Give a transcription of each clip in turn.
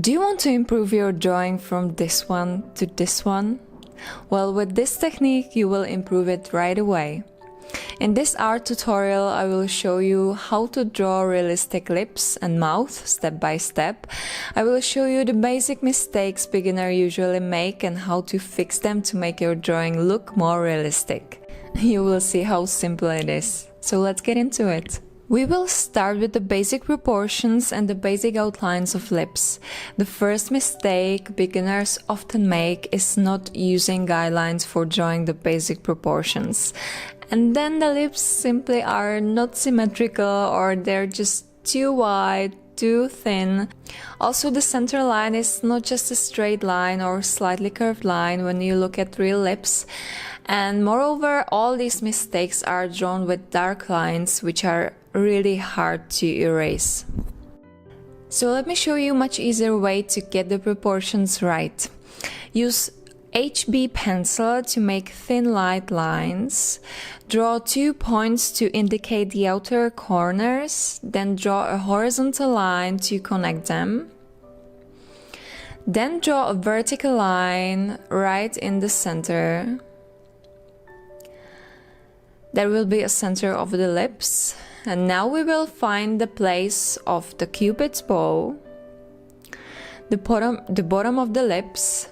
Do you want to improve your drawing from this one to this one? Well, with this technique you will improve it right away. In this art tutorial I will show you how to draw realistic lips and mouth step by step. I will show you the basic mistakes beginners usually make and how to fix them to make your drawing look more realistic. You will see how simple it is. So let's get into it. We will start with the basic proportions and the basic outlines of lips. The first mistake beginners often make is not using guidelines for drawing the basic proportions. And then the lips simply are not symmetrical, or they're just too wide, too thin. Also, the center line is not just a straight line or slightly curved line when you look at real lips. And moreover, all these mistakes are drawn with dark lines, which are really hard to erase. So let me show you a much easier way to get the proportions right. Use HB pencil to make thin light lines. Draw 2 points to indicate the outer corners, then draw a horizontal line to connect them. Then draw a vertical line right in the center. There will be a center of the lips. And now we will find the place of the cupid's bow, the bottom of the lips.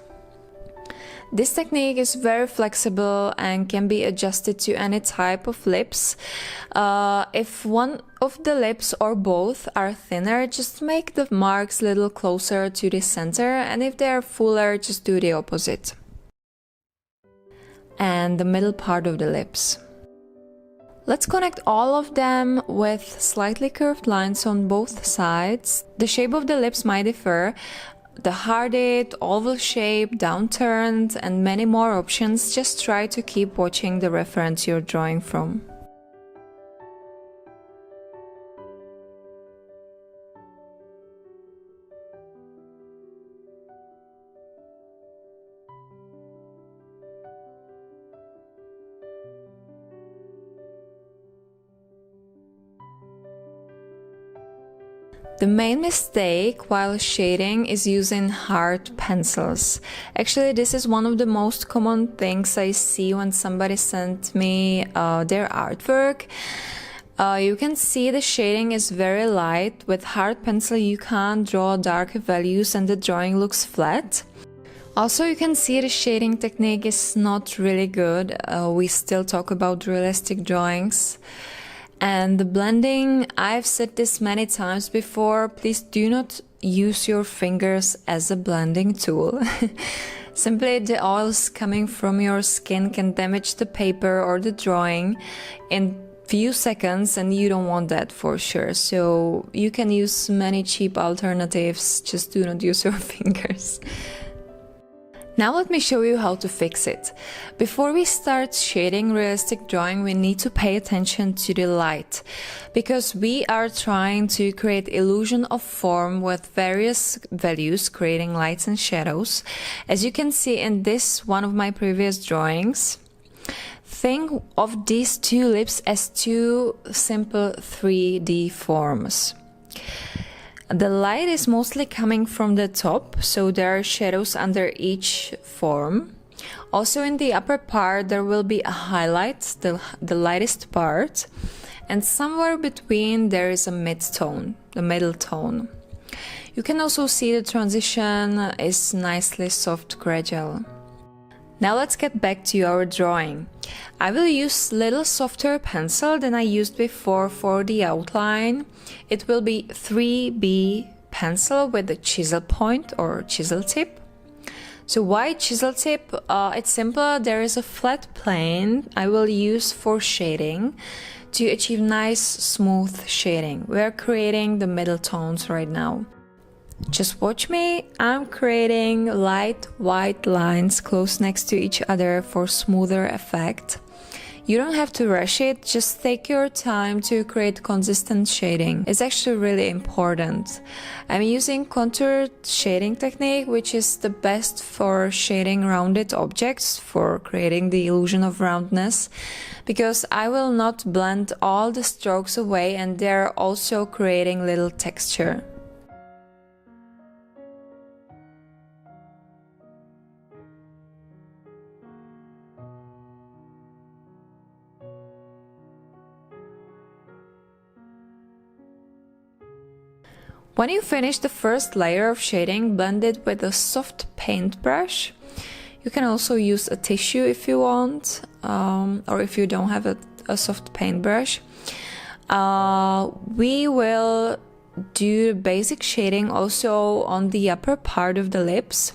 This technique is very flexible and can be adjusted to any type of lips. If one of the lips or both are thinner, just make the marks a little closer to the center, and if they are fuller, just do the opposite. And the middle part of the lips. Let's connect all of them with slightly curved lines on both sides. The shape of the lips might differ. The hearted, oval shape, downturned, and many more options. Just try to keep watching the reference you're drawing from. The main mistake while shading is using hard pencils. Actually, this is one of the most common things I see when somebody sends me their artwork. You can see the shading is very light. With hard pencil you can't draw darker values and the drawing looks flat. Also, you can see the shading technique is not really good. We still talk about realistic drawings. And the blending, I've said this many times before, please do not use your fingers as a blending tool. Simply the oils coming from your skin can damage the paper or the drawing in few seconds, and you don't want that for sure. So you can use many cheap alternatives, just do not use your fingers. Now let me show you how to fix it. Before we start shading realistic drawing, we need to pay attention to the light, because we are trying to create illusion of form with various values, creating lights and shadows. As you can see in this one of my previous drawings, think of these two lips as two simple 3D forms. The light is mostly coming from the top, so there are shadows under each form. Also in the upper part there will be a highlight, the lightest part, and somewhere between there is a mid-tone, the middle tone. You can also see the transition is nicely soft gradual. Now let's get back to our drawing. I will use little softer pencil than I used before for the outline. It will be 3B pencil with a chisel point or chisel tip. So why chisel tip? It's simple. There is a flat plane I will use for shading to achieve nice smooth shading. We are creating the middle tones right now. Just watch me, I'm creating light white lines close next to each other for smoother effect. You don't have to rush it, just take your time to create consistent shading. It's actually really important. I'm using contour shading technique, which is the best for shading rounded objects, for creating the illusion of roundness, because I will not blend all the strokes away and they're also creating little texture. When you finish the first layer of shading, blend it with a soft paintbrush. You can also use a tissue if you want, or if you don't have a soft paintbrush. We will do basic shading also on the upper part of the lips,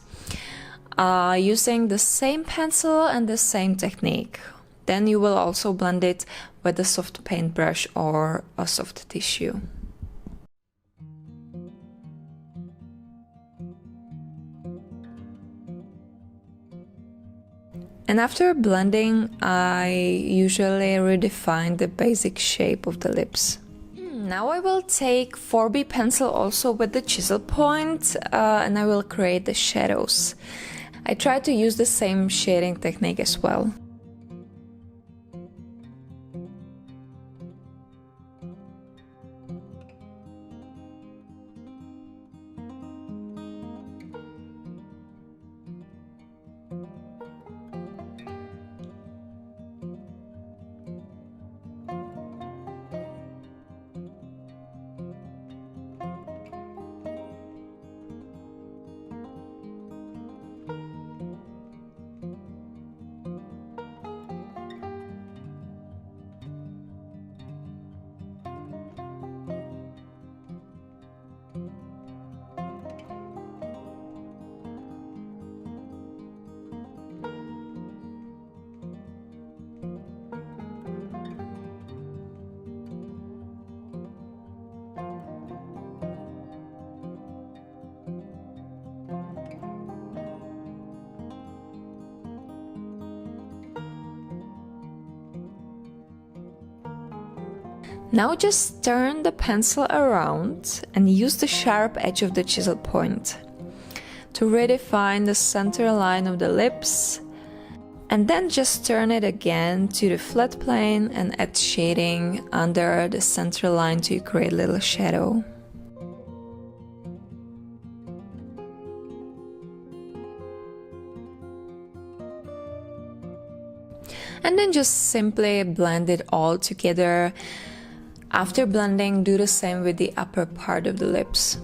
using the same pencil and the same technique. Then you will also blend it with a soft paintbrush or a soft tissue. And after blending, I usually redefine the basic shape of the lips. Now I will take 4B pencil also with the chisel point, and I will create the shadows. I try to use the same shading technique as well. Now just turn the pencil around and use the sharp edge of the chisel point to redefine the center line of the lips, and then just turn it again to the flat plane and add shading under the center line to create a little shadow. And then just simply blend it all together. After blending, do the same with the upper part of the lips.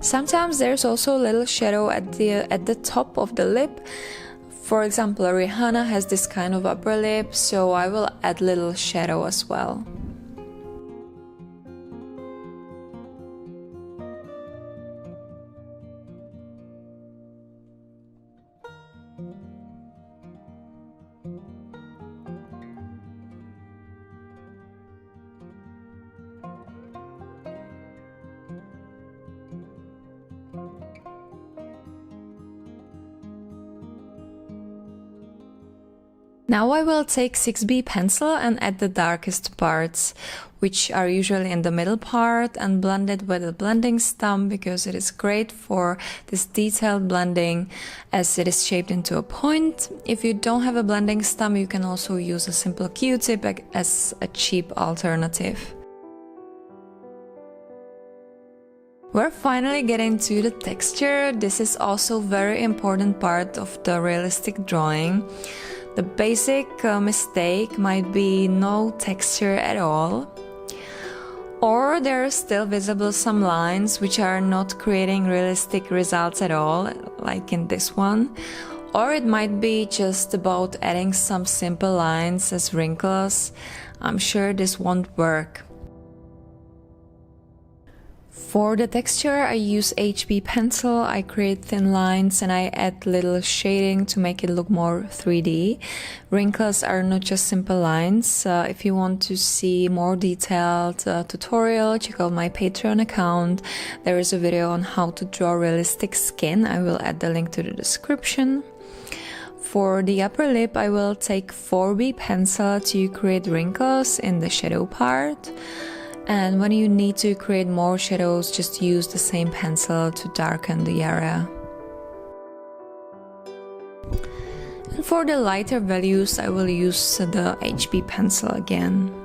Sometimes there's also a little shadow at the top of the lip. For example, Rihanna has this kind of upper lip, so I will add little shadow as well. Now I will take 6B pencil and add the darkest parts, which are usually in the middle part, and blend it with a blending stump because it is great for this detailed blending as it is shaped into a point. If you don't have a blending stump, you can also use a simple Q-tip as a cheap alternative. We're finally getting to the texture. This is also a very important part of the realistic drawing. The basic mistake might be no texture at all, or there are still visible some lines which are not creating realistic results at all, like in this one, or it might be just about adding some simple lines as wrinkles. I'm sure this won't work. For the texture, I use HB pencil. I create thin lines and I add little shading to make it look more 3D. Wrinkles are not just simple lines. If you want to see more detailed tutorial, check out my Patreon account. There is a video on how to draw realistic skin. I will add the link to the description. For the upper lip, I will take 4B pencil to create wrinkles in the shadow part. And when you need to create more shadows, just use the same pencil to darken the area. And for the lighter values, I will use the HB pencil again.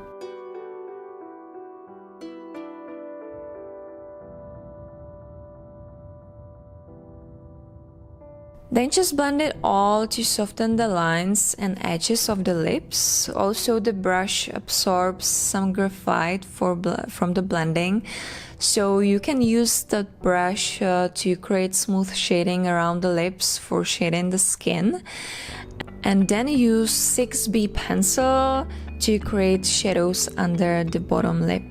Then just blend it all to soften the lines and edges of the lips. Also, the brush absorbs some graphite from the blending, so you can use the brush to create smooth shading around the lips for shading the skin. And then use 6B pencil to create shadows under the bottom lip.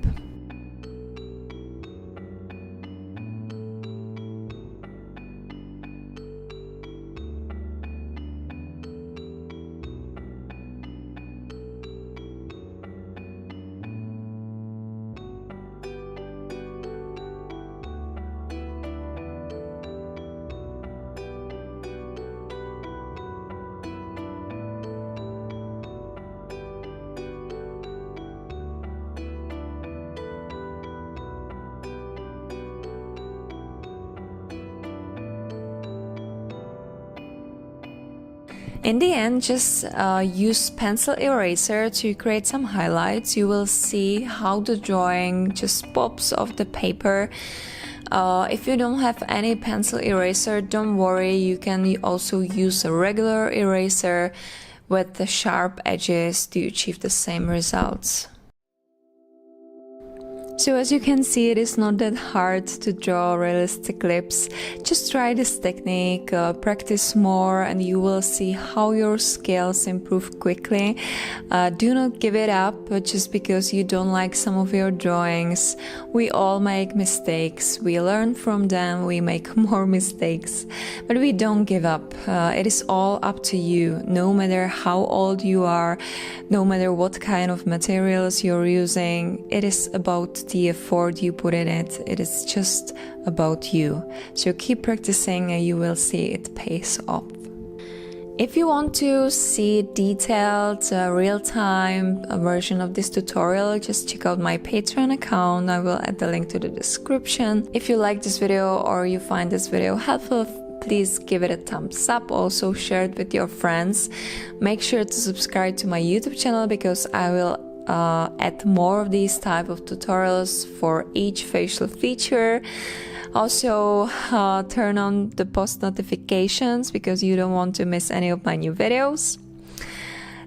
In the end, just use pencil eraser to create some highlights. You will see how the drawing just pops off the paper. If you don't have any pencil eraser, don't worry, you can also use a regular eraser with the sharp edges to achieve the same results. So as you can see, it is not that hard to draw realistic lips. Just try this technique, practice more, and you will see how your skills improve quickly. Do not give it up just because you don't like some of your drawings. We all make mistakes. We learn from them, we make more mistakes, but we don't give up. It is all up to you, no matter how old you are, no matter what kind of materials you're using. It is about the effort you put in it. It is just about you. So keep practicing and you will see it pays off. If you want to see detailed, real-time version of this tutorial, just check out my Patreon account. I will add the link to the description. If you like this video or you find this video helpful, please give it a thumbs up. Also share it with your friends. Make sure to subscribe to my YouTube channel because I will add more of these type of tutorials for each facial feature. Also turn on the post notifications because you don't want to miss any of my new videos.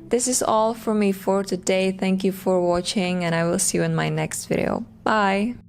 This is all for me for today. Thank you for watching and I will see you in my next video. Bye!